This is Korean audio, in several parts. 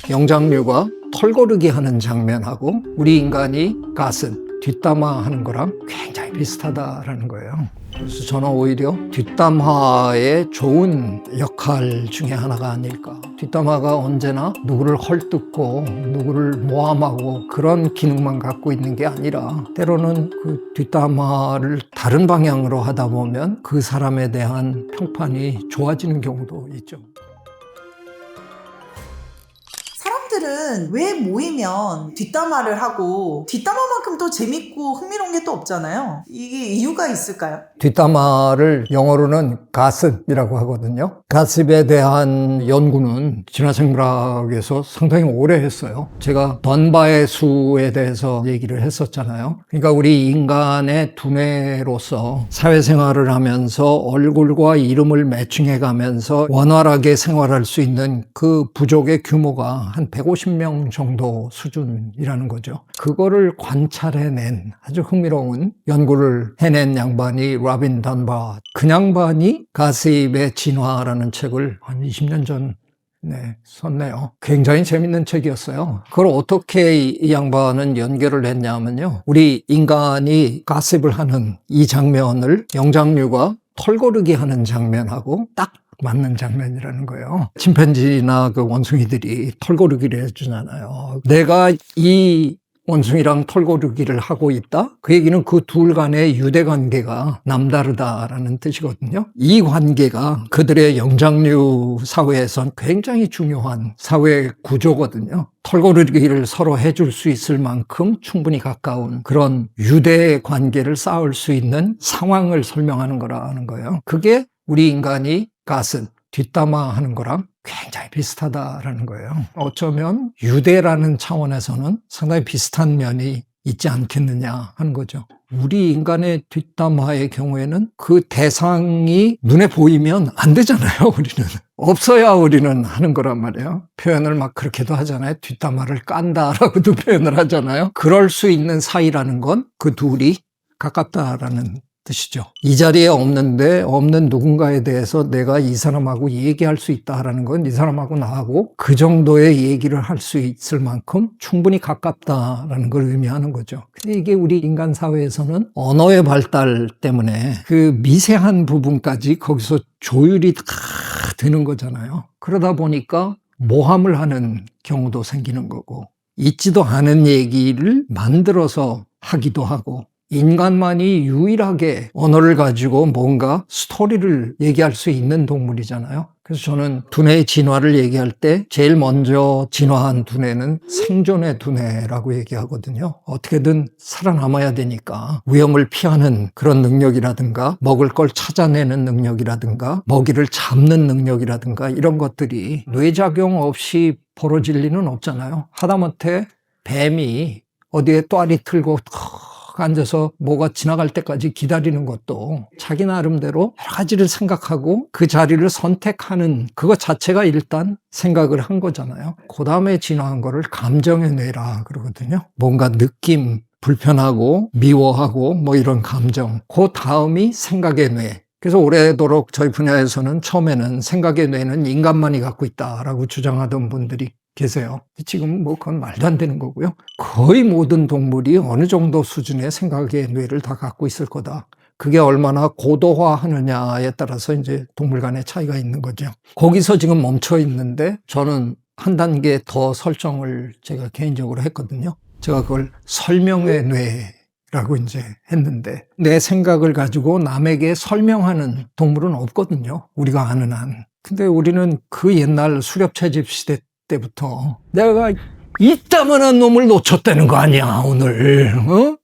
영장류가 털고르기 하는 장면하고 우리 인간이 가슴, 뒷담화 하는 거랑 굉장히 비슷하다라는 거예요. 그래서 저는 오히려 뒷담화의 좋은 역할 중에 하나가 아닐까. 뒷담화가 언제나 누구를 헐뜯고 누구를 모함하고 그런 기능만 갖고 있는 게 아니라 때로는 그 뒷담화를 다른 방향으로 하다 보면 그 사람에 대한 평판이 좋아지는 경우도 있죠. 사람들은 왜 모이면 뒷담화를 하고 뒷담화만큼 또 재밌고 흥미로운 게 또 없잖아요. 이게 이유가 있을까요? 뒷담화를 영어로는 가십이라고 하거든요. 가십에 대한 연구는 진화생물학에서 상당히 오래 했어요. 제가 던바의 수에 대해서 얘기를 했었잖아요. 그러니까 우리 인간의 두뇌로서 사회생활을 하면서 얼굴과 이름을 매칭해 가면서 원활하게 생활할 수 있는 그 부족의 규모가 한 150명 정도 수준이라는 거죠. 그거를 관찰해낸 아주 흥미로운 연구를 해낸 양반이 로빈 던바. 그 양반이 가십의 진화라는 책을 한 20년 전 썼네요. 굉장히 재밌는 책이었어요. 그걸 어떻게 이 양반은 연결을 했냐면요. 우리 인간이 가십을 하는 이 장면을 영장류가 털고르기 하는 장면하고 딱 맞는 장면이라는 거예요. 침팬지나 그 원숭이들이 털고르기를 해주잖아요. 내가 이 원숭이랑 털고르기를 하고 있다? 그 얘기는 그 둘 간의 유대관계가 남다르다라는 뜻이거든요. 이 관계가 그들의 영장류 사회에선 굉장히 중요한 사회 구조거든요. 털고르기를 서로 해줄 수 있을 만큼 충분히 가까운 그런 유대 관계를 쌓을 수 있는 상황을 설명하는 거라는 거예요. 그게 우리 인간이 가슴, 뒷담화 하는 거랑 굉장히 비슷하다라는 거예요. 어쩌면 유대라는 차원에서는 상당히 비슷한 면이 있지 않겠느냐 하는 거죠. 우리 인간의 뒷담화의 경우에는 그 대상이 눈에 보이면 안 되잖아요, 우리는. 없어야 우리는 하는 거란 말이에요. 표현을 막 그렇게도 하잖아요. 뒷담화를 깐다라고도 표현을 하잖아요. 그럴 수 있는 사이라는 건 그 둘이 가깝다라는 뜻이죠. 이 자리에 없는 누군가에 대해서 내가 이 사람하고 얘기할 수 있다라는 건 이 사람하고 나하고 그 정도의 얘기를 할 수 있을 만큼 충분히 가깝다라는 걸 의미하는 거죠. 근데 이게 우리 인간 사회에서는 언어의 발달 때문에 그 미세한 부분까지 거기서 조율이 다 되는 거잖아요. 그러다 보니까 모함을 하는 경우도 생기는 거고 있지도 않은 얘기를 만들어서 하기도 하고 인간만이 유일하게 언어를 가지고 뭔가 스토리를 얘기할 수 있는 동물이잖아요. 그래서 저는 두뇌의 진화를 얘기할 때 제일 먼저 진화한 두뇌는 생존의 두뇌라고 얘기하거든요. 어떻게든 살아남아야 되니까 위험을 피하는 그런 능력이라든가 먹을 걸 찾아내는 능력이라든가 먹이를 잡는 능력이라든가 이런 것들이 뇌작용 없이 벌어질 리는 없잖아요. 하다못해 뱀이 어디에 또아리 틀고 앉아서 뭐가 지나갈 때까지 기다리는 것도 자기 나름대로 여러 가지를 생각하고 그 자리를 선택하는 그것 자체가 일단 생각을 한 거잖아요. 그 다음에 진화한 거를 감정의 뇌라 그러거든요. 뭔가 느낌, 불편하고 미워하고 뭐 이런 감정. 그 다음이 생각의 뇌. 그래서 오래도록 저희 분야에서는 처음에는 생각의 뇌는 인간만이 갖고 있다라고 주장하던 분들이 계세요. 지금 뭐 그건 말도 안 되는 거고요. 거의 모든 동물이 어느 정도 수준의 생각의 뇌를 다 갖고 있을 거다. 그게 얼마나 고도화하느냐에 따라서 이제 동물 간의 차이가 있는 거죠. 거기서 지금 멈춰 있는데 저는 한 단계 더 설정을 제가 개인적으로 했거든요. 제가 그걸 설명의 뇌라고 이제 했는데 내 생각을 가지고 남에게 설명하는 동물은 없거든요. 우리가 아는 한. 근데 우리는 그 옛날 수렵 채집 시대 때부터 내가 이따만한 놈을 놓쳤다는 거 아니야 오늘.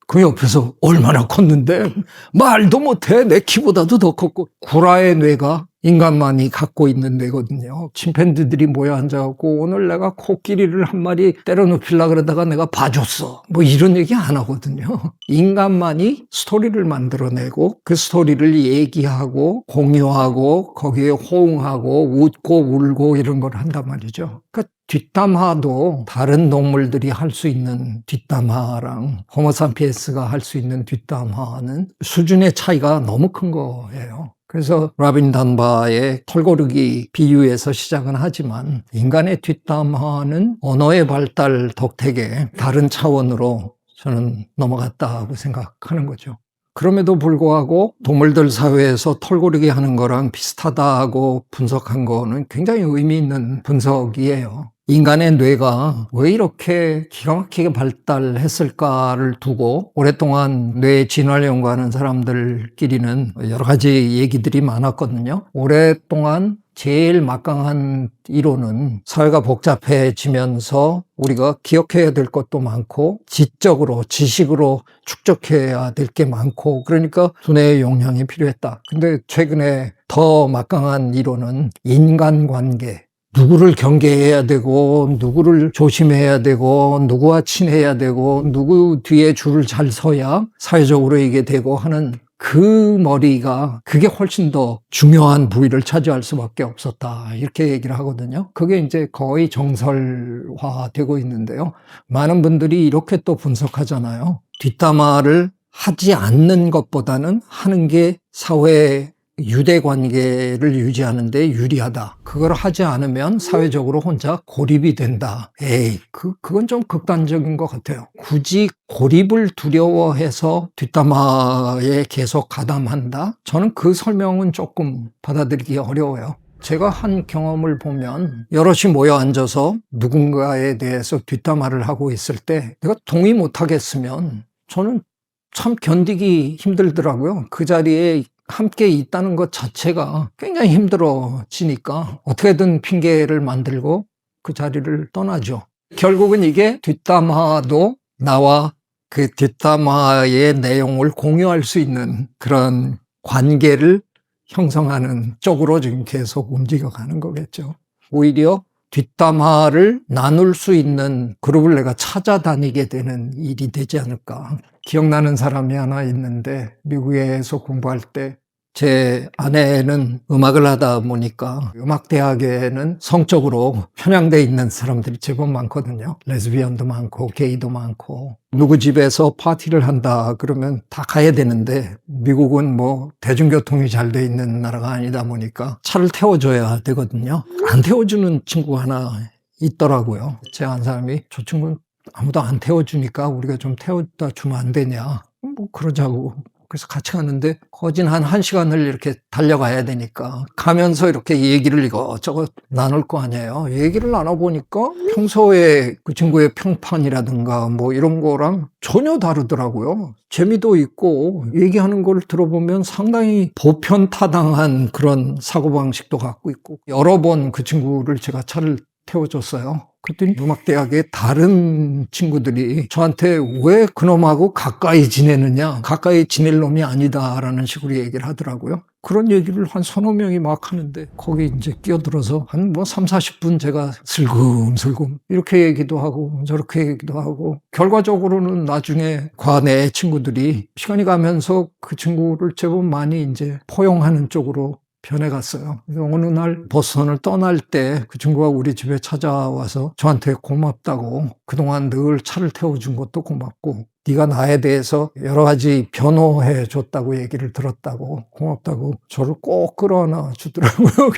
그 옆에서 얼마나 컸는데 말도 못해. 내 키보다도 더 컸고. 구라의 뇌가 인간만이 갖고 있는 뇌거든요. 침팬지들이 모여 앉아갖고 오늘 내가 코끼리를 한 마리 때려 눕히려고 그러다가 내가 봐줬어 뭐 이런 얘기 안 하거든요. 인간만이 스토리를 만들어내고 그 스토리를 얘기하고 공유하고 거기에 호응하고 웃고 울고 이런 걸 한단 말이죠. 그러니까 뒷담화도 다른 동물들이 할 수 있는 뒷담화랑 호모사피엔스가 할 수 있는 뒷담화는 수준의 차이가 너무 큰 거예요. 그래서 라빈 단바의 털고르기 비유에서 시작은 하지만 인간의 뒷담화는 언어의 발달 덕택에 다른 차원으로 저는 넘어갔다고 생각하는 거죠. 그럼에도 불구하고 동물들 사회에서 털고르기 하는 거랑 비슷하다고 분석한 거는 굉장히 의미 있는 분석이에요. 인간의 뇌가 왜 이렇게 기가 막히게 발달했을까를 두고 오랫동안 뇌 진화를 연구하는 사람들끼리는 여러 가지 얘기들이 많았거든요. 오랫동안 제일 막강한 이론은 사회가 복잡해지면서 우리가 기억해야 될 것도 많고 지적으로, 지식으로 축적해야 될 게 많고 그러니까 두뇌의 용량이 필요했다. 근데 최근에 더 막강한 이론은 인간관계, 누구를 경계해야 되고 누구를 조심해야 되고 누구와 친해야 되고 누구 뒤에 줄을 잘 서야 사회적으로 이게 되고 하는 그 머리가 그게 훨씬 더 중요한 부위를 차지할 수밖에 없었다 이렇게 얘기를 하거든요. 그게 이제 거의 정설화되고 있는데요. 많은 분들이 이렇게 또 분석하잖아요. 뒷담화를 하지 않는 것보다는 하는 게 사회의 유대 관계를 유지하는 데 유리하다. 그걸 하지 않으면 사회적으로 혼자 고립이 된다. 에이, 그건 좀 극단적인 것 같아요. 굳이 고립을 두려워해서 뒷담화에 계속 가담한다? 저는 그 설명은 조금 받아들이기 어려워요. 제가 한 경험을 보면 여럿이 모여 앉아서 누군가에 대해서 뒷담화를 하고 있을 때 내가 동의 못 하겠으면 저는 참 견디기 힘들더라고요. 그 자리에 함께 있다는 것 자체가 굉장히 힘들어지니까 어떻게든 핑계를 만들고 그 자리를 떠나죠. 결국은 이게 뒷담화도 나와 그 뒷담화의 내용을 공유할 수 있는 그런 관계를 형성하는 쪽으로 지금 계속 움직여가는 거겠죠. 오히려 뒷담화를 나눌 수 있는 그룹을 내가 찾아다니게 되는 일이 되지 않을까. 기억나는 사람이 하나 있는데 미국에서 공부할 때 제 아내는 음악을 하다 보니까 음악대학에는 성적으로 편향돼 있는 사람들이 제법 많거든요. 레즈비언도 많고 게이도 많고 누구 집에서 파티를 한다 그러면 다 가야 되는데 미국은 뭐 대중교통이 잘 돼 있는 나라가 아니다 보니까 차를 태워줘야 되거든요. 안 태워주는 친구가 하나 있더라고요. 제 한 사람이 저 친구는 아무도 안 태워주니까 우리가 좀 태워다 주면 안 되냐. 뭐 그러자고. 그래서 같이 갔는데 거진 한 1시간을 이렇게 달려가야 되니까 가면서 이렇게 얘기를 이것저것 나눌 거 아니에요. 얘기를 나눠보니까 평소에 그 친구의 평판이라든가 뭐 이런 거랑 전혀 다르더라고요. 재미도 있고 얘기하는 걸 들어보면 상당히 보편타당한 그런 사고방식도 갖고 있고 여러 번 그 친구를 제가 차를 태워줬어요. 그랬더니 음악대학의 다른 친구들이 저한테 왜 그놈하고 가까이 지내느냐, 가까이 지낼 놈이 아니다라는 식으로 얘기를 하더라고요. 그런 얘기를 한 서너 명이 막 하는데 거기 이제 끼어들어서 한 뭐 3, 40분 제가 슬금슬금 이렇게 얘기도 하고 저렇게 얘기도 하고 결과적으로는 나중에 과내 친구들이 시간이 가면서 그 친구를 제법 많이 이제 포용하는 쪽으로 변해갔어요. 어느 날 보스턴을 떠날 때 그 친구가 우리 집에 찾아와서 저한테 고맙다고 그동안 늘 차를 태워준 것도 고맙고 네가 나에 대해서 여러 가지 변호해 줬다고 얘기를 들었다고 고맙다고 저를 꼭 끌어안아 주더라고요.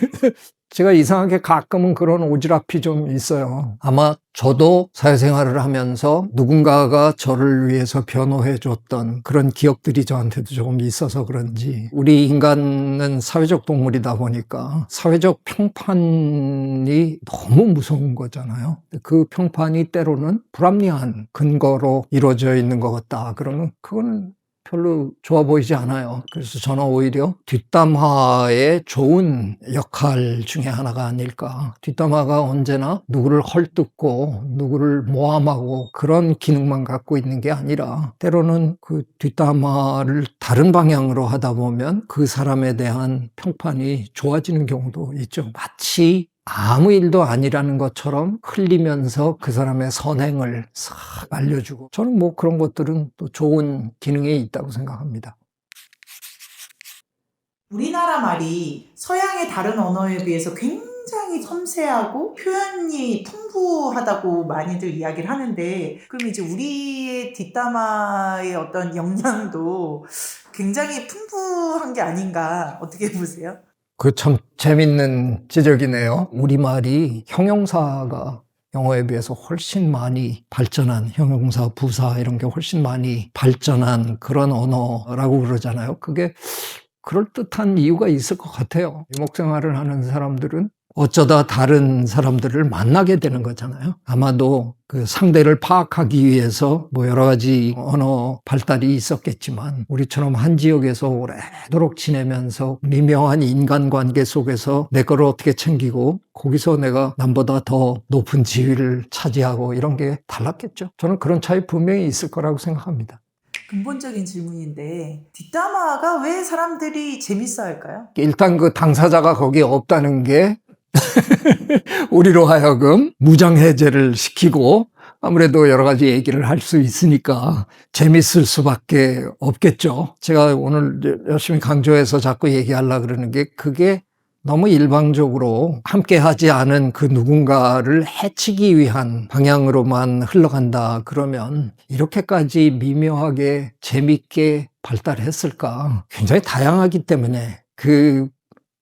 제가 이상하게 가끔은 그런 오지랖이 좀 있어요. 아마 저도 사회생활을 하면서 누군가가 저를 위해서 변호해 줬던 그런 기억들이 저한테도 조금 있어서 그런지 우리 인간은 사회적 동물이다 보니까 사회적 평판이 너무 무서운 거잖아요. 그 평판이 때로는 불합리한 근거로 이루어져 있는 것 같다. 그러면 그거는 별로 좋아 보이지 않아요. 그래서 저는 오히려 뒷담화의 좋은 역할 중에 하나가 아닐까. 뒷담화가 언제나 누구를 헐뜯고 누구를 모함하고 그런 기능만 갖고 있는 게 아니라 때로는 그 뒷담화를 다른 방향으로 하다 보면 그 사람에 대한 평판이 좋아지는 경우도 있죠. 마치 아무 일도 아니라는 것처럼 흘리면서 그 사람의 선행을 싹 알려주고 저는 뭐 그런 것들은 또 좋은 기능에 있다고 생각합니다. 우리나라 말이 서양의 다른 언어에 비해서 굉장히 굉장히 섬세하고 표현이 풍부하다고 많이들 이야기를 하는데, 그럼 이제 우리의 뒷담화의 어떤 역량도 굉장히 풍부한 게 아닌가, 어떻게 보세요? 그 참 재밌는 지적이네요. 우리말이 형용사가 영어에 비해서 훨씬 많이 발전한, 형용사, 부사 이런 게 훨씬 많이 발전한 그런 언어라고 그러잖아요. 그게 그럴듯한 이유가 있을 것 같아요. 유목생활을 하는 사람들은 어쩌다 다른 사람들을 만나게 되는 거잖아요. 아마도 그 상대를 파악하기 위해서 뭐 여러 가지 언어 발달이 있었겠지만, 우리처럼 한 지역에서 오래도록 지내면서 미묘한 인간관계 속에서 내 거를 어떻게 챙기고 거기서 내가 남보다 더 높은 지위를 차지하고 이런 게 달랐겠죠. 저는 그런 차이 분명히 있을 거라고 생각합니다. 근본적인 질문인데, 뒷담화가 왜 사람들이 재밌어 할까요? 일단 그 당사자가 거기에 없다는 게 우리로 하여금 무장해제를 시키고 아무래도 여러 가지 얘기를 할 수 있으니까 재밌을 수밖에 없겠죠. 제가 오늘 열심히 강조해서 자꾸 얘기하려고 그러는 게, 그게 너무 일방적으로 함께 하지 않은 그 누군가를 해치기 위한 방향으로만 흘러간다 그러면 이렇게까지 미묘하게 재밌게 발달했을까? 굉장히 다양하기 때문에, 그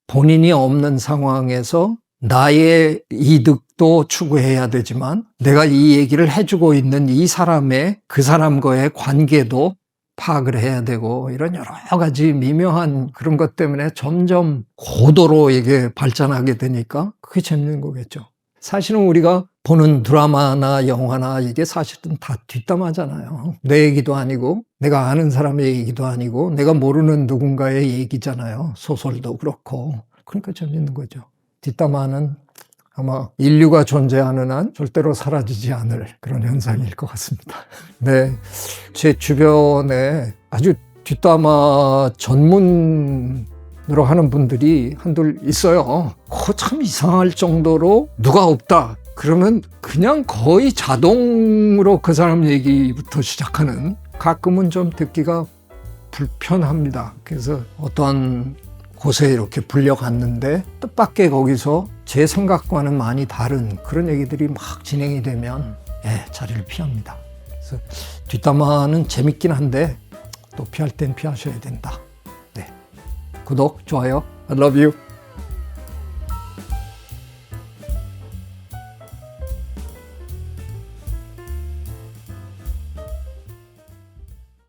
본인이 없는 상황에서 나의 이득도 추구해야 되지만 내가 이 얘기를 해주고 있는 이 사람의, 그 사람과의 관계도 파악을 해야 되고, 이런 여러 가지 미묘한 그런 것 때문에 점점 고도로 이게 발전하게 되니까 그게 재밌는 거겠죠. 사실은 우리가 보는 드라마나 영화나 이게 사실은 다 뒷담화잖아요. 내 얘기도 아니고 내가 아는 사람의 얘기도 아니고 내가 모르는 누군가의 얘기잖아요. 소설도 그렇고. 그러니까 재밌는 거죠. 뒷담화는 아마 인류가 존재하는 한 절대로 사라지지 않을 그런 현상일 것 같습니다. 네, 제 주변에 아주 뒷담화 전문으로 하는 분들이 한둘 있어요. 그거 참 이상할 정도로 누가 없다 그러면 그냥 거의 자동으로 그 사람 얘기부터 시작하는, 가끔은 좀 듣기가 불편합니다. 그래서 어떤 곳에 이렇게 불려갔는데 뜻밖의 거기서 제 생각과는 많이 다른 그런 얘기들이 막 진행이 되면 자리를 피합니다. 그래서 뒷담화는 재밌긴 한데 또 피할 땐 피하셔야 된다. 네, 구독, 좋아요, I love you.